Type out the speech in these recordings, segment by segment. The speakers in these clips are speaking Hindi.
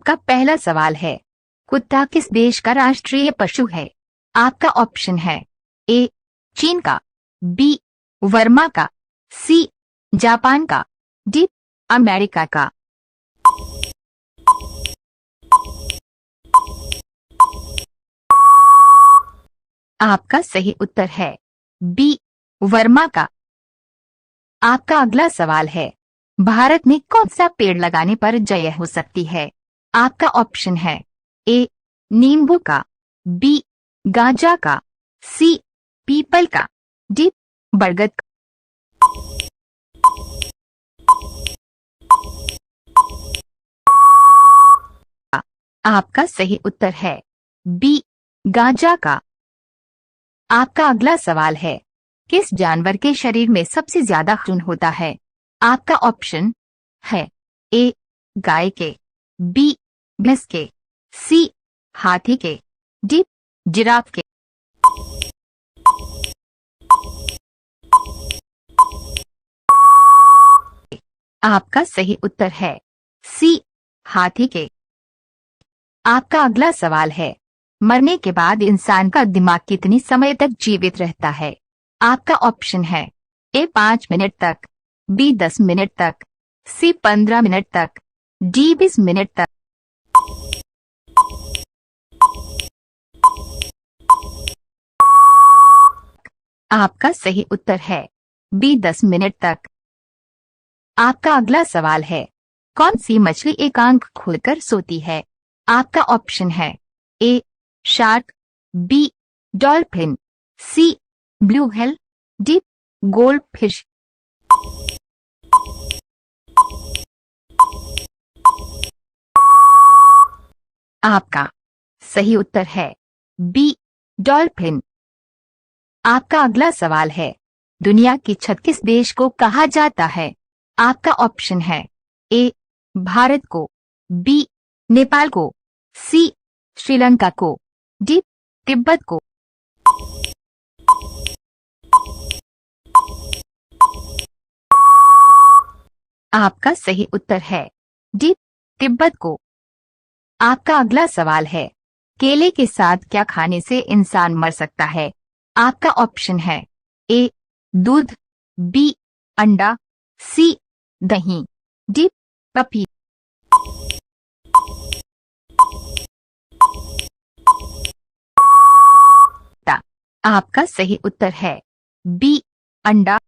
आपका पहला सवाल है, कुत्ता किस देश का राष्ट्रीय पशु है? आपका ऑप्शन है ए चीन का, बी वर्मा का, सी जापान का, डी अमेरिका का। आपका सही उत्तर है बी वर्मा का। आपका अगला सवाल है, भारत में कौन सा पेड़ लगाने पर जय हो सकती है? आपका ऑप्शन है ए नींबू का, बी गांजा का, सी पीपल का, डी बरगद का। आपका सही उत्तर है बी गांजा का। आपका अगला सवाल है, किस जानवर के शरीर में सबसे ज्यादा खून होता है? आपका ऑप्शन है ए गाय के, बी भैंस के, सी हाथी के, डी जिराफ के। आपका सही उत्तर है सी हाथी के। आपका अगला सवाल है, मरने के बाद इंसान का दिमाग कितनी समय तक जीवित रहता है? आपका ऑप्शन है ए 5 मिनट तक, बी 10 मिनट तक, सी 15 मिनट तक, डी 20 मिनट तक। आपका सही उत्तर है बी 10 मिनट तक। आपका अगला सवाल है, कौन सी मछली एक आंख खोलकर सोती है? आपका ऑप्शन है A shark, B dolphin, C blue whale, D gold fish. आपका सही उत्तर है बी डॉल्फिन। आपका अगला सवाल है, दुनिया की छत किस देश को कहा जाता है? आपका ऑप्शन है ए भारत को, बी नेपाल को, सी श्रीलंका को, डी तिब्बत को। आपका सही उत्तर है डी तिब्बत को। आपका अगला सवाल है, केले के साथ क्या खाने से इंसान मर सकता है? आपका ऑप्शन है ए दूध, बी अंडा, सी दही, डी पपी। आपका सही उत्तर है बी अंडा।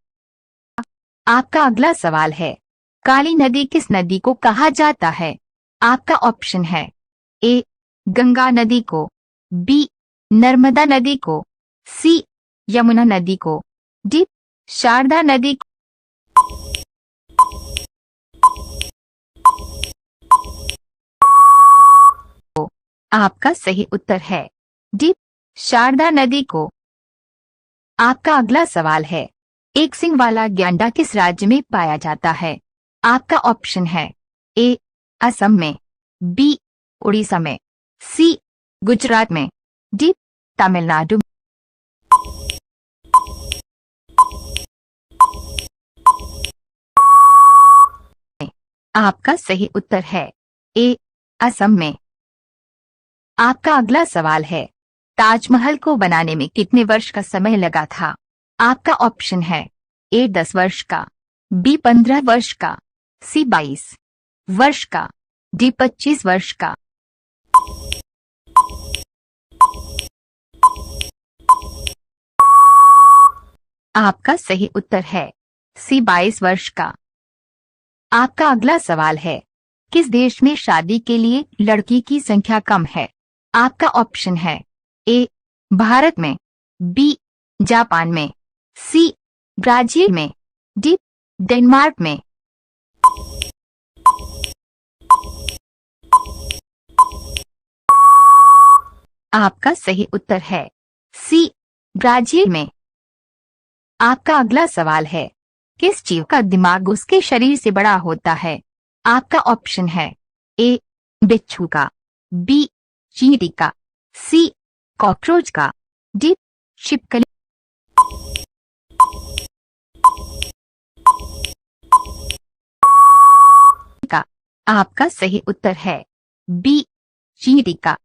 आपका अगला सवाल है, काली नदी किस नदी को कहा जाता है? आपका ऑप्शन है ए गंगा नदी को, बी नर्मदा नदी को, सी यमुना नदी को, डी शारदा नदी को। आपका सही उत्तर है डी शारदा नदी को। आपका अगला सवाल है, एक सिंग वाला गैंडा किस राज्य में पाया जाता है? आपका ऑप्शन है ए असम में, बी उड़ीसा में, सी गुजरात में, डी तमिलनाडु में। आपका सही उत्तर है ए असम में। आपका अगला सवाल है, ताजमहल को बनाने में कितने वर्ष का समय लगा था? आपका ऑप्शन है ए 10 वर्ष का, बी 15 वर्ष का, सी 22 वर्ष का, डी 25 वर्ष का। आपका सही उत्तर है सी 22 वर्ष का। आपका अगला सवाल है, किस देश में शादी के लिए लड़की की संख्या कम है? आपका ऑप्शन है ए भारत में, बी जापान में, सी ब्राजील में, डी डेनमार्क में। आपका सही उत्तर है सी ब्राजील में। आपका अगला सवाल है, किस जीव का दिमाग उसके शरीर से बड़ा होता है? आपका ऑप्शन है ए बिच्छू का, बी चींटी का, सी कॉकरोच का, डी छिपकली का। आपका सही उत्तर है बी चींटी का।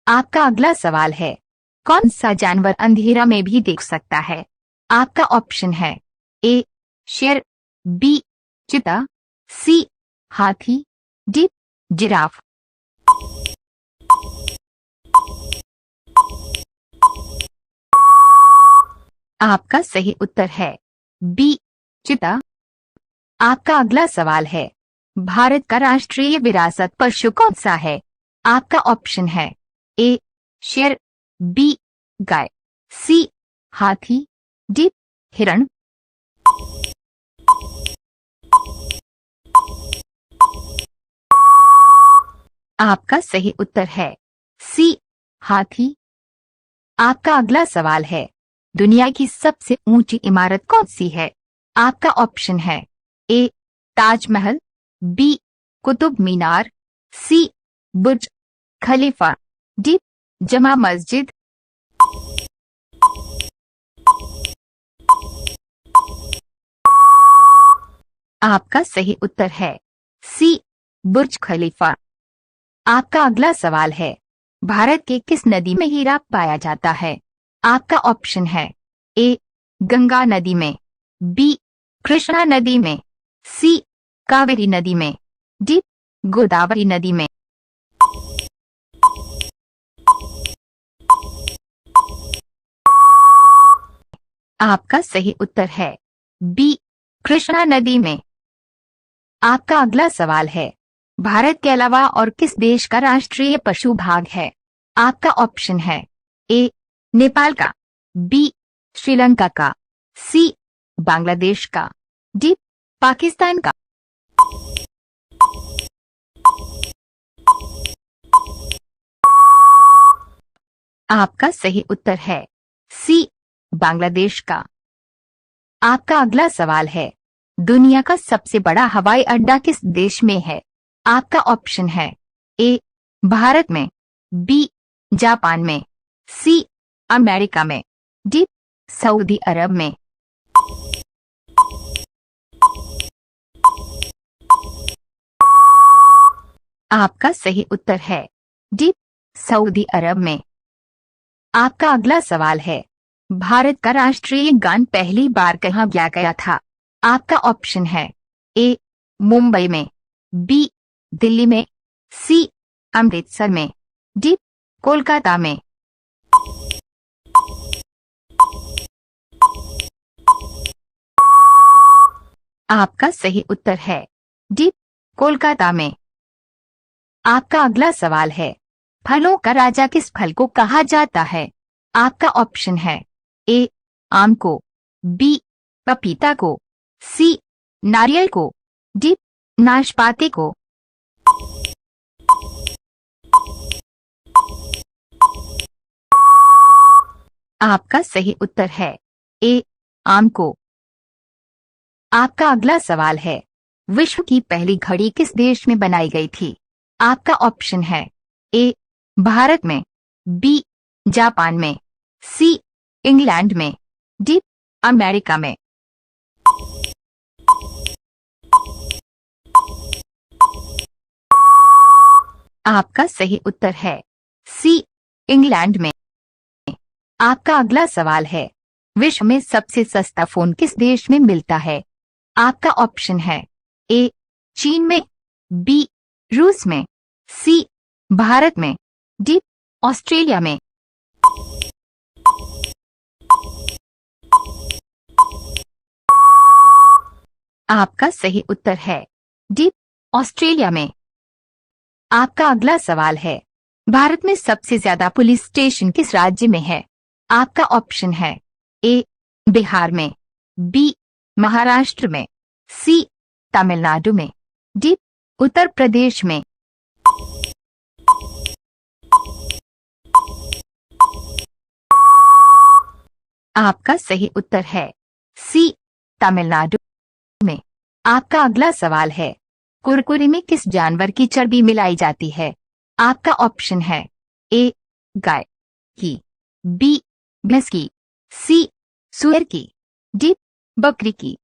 आपका अगला सवाल है, कौन सा जानवर अंधेरा में भी देख सकता है? आपका ऑप्शन है ए शेर, बी चीता, सी हाथी, डी जिराफ। आपका सही उत्तर है बी चीता। आपका अगला सवाल है, भारत का राष्ट्रीय विरासत पशु कौन सा है? आपका ऑप्शन है ए शेर, बी गाय, सी हाथी, डी हिरण। आपका सही उत्तर है सी हाथी। आपका अगला सवाल है, दुनिया की सबसे ऊंची इमारत कौन सी है? आपका ऑप्शन है ए ताजमहल, बी कुतुब मीनार, सी बुर्ज खलीफा, डी जमा मस्जिद। आपका सही उत्तर है सी बुर्ज खलीफा। आपका अगला सवाल है, भारत के किस नदी में हीरा पाया जाता है? आपका ऑप्शन है ए गंगा नदी में, बी कृष्णा नदी में, सी कावेरी नदी में, डी गोदावरी नदी में। आपका सही उत्तर है बी कृष्णा नदी में। आपका अगला सवाल है, भारत के अलावा और किस देश का राष्ट्रीय पशु बाघ है? आपका ऑप्शन है ए नेपाल का, बी श्रीलंका का, सी बांग्लादेश का, डी पाकिस्तान का। आपका सही उत्तर है सी बांग्लादेश का। आपका अगला सवाल है, दुनिया का सबसे बड़ा हवाई अड्डा किस देश में है? आपका ऑप्शन है ए भारत में, बी जापान में, सी अमेरिका में, डी सऊदी अरब में। आपका सही उत्तर है डी सऊदी अरब में। आपका अगला सवाल है, भारत का राष्ट्रीय गान पहली बार कहाँ गाया गया था? आपका ऑप्शन है ए मुंबई में, बी दिल्ली में, सी अमृतसर में, डी कोलकाता में। आपका सही उत्तर है डी कोलकाता में। आपका अगला सवाल है, फलों का राजा किस फल को कहा जाता है? आपका ऑप्शन है ए आम को, बी पपीता को, सी नारियल को, डी नाशपाती को। आपका सही उत्तर है ए आम को। आपका अगला सवाल है, विश्व की पहली घड़ी किस देश में बनाई गई थी? आपका ऑप्शन है ए भारत में, बी जापान में, सी इंग्लैंड में, डी अमेरिका में। आपका सही उत्तर है सी इंग्लैंड में। आपका अगला सवाल है, विश्व में सबसे सस्ता फोन किस देश में मिलता है? आपका ऑप्शन है ए चीन में, बी रूस में, सी भारत में, डी ऑस्ट्रेलिया में। आपका सही उत्तर है डी ऑस्ट्रेलिया में। आपका अगला सवाल है, भारत में सबसे ज्यादा पुलिस स्टेशन किस राज्य में है? आपका ऑप्शन है ए बिहार में, बी महाराष्ट्र में, सी तमिलनाडु में, डी उत्तर प्रदेश में। आपका सही उत्तर है सी तमिलनाडु में। आपका अगला सवाल है, कुरकुरे में किस जानवर की चर्बी मिलाई जाती है? आपका ऑप्शन है ए गाय की, बी भैंस की, सी सुअर की, डी बकरी की।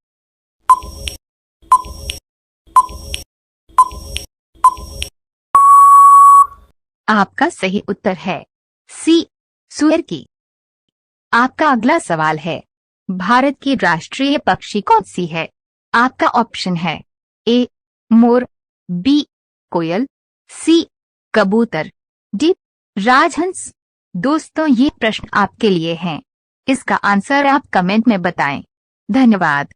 आपका सही उत्तर है सी, सुअर की। आपका अगला सवाल है, भारत की राष्ट्रीय पक्षी कौन सी है? आपका ऑप्शन है ए, मोर, बी, कोयल, सी, कबूतर, डी, राजहंस। दोस्तों, ये प्रश्न आपके लिए हैं। इसका आंसर आप कमेंट में बताएं। धन्यवाद।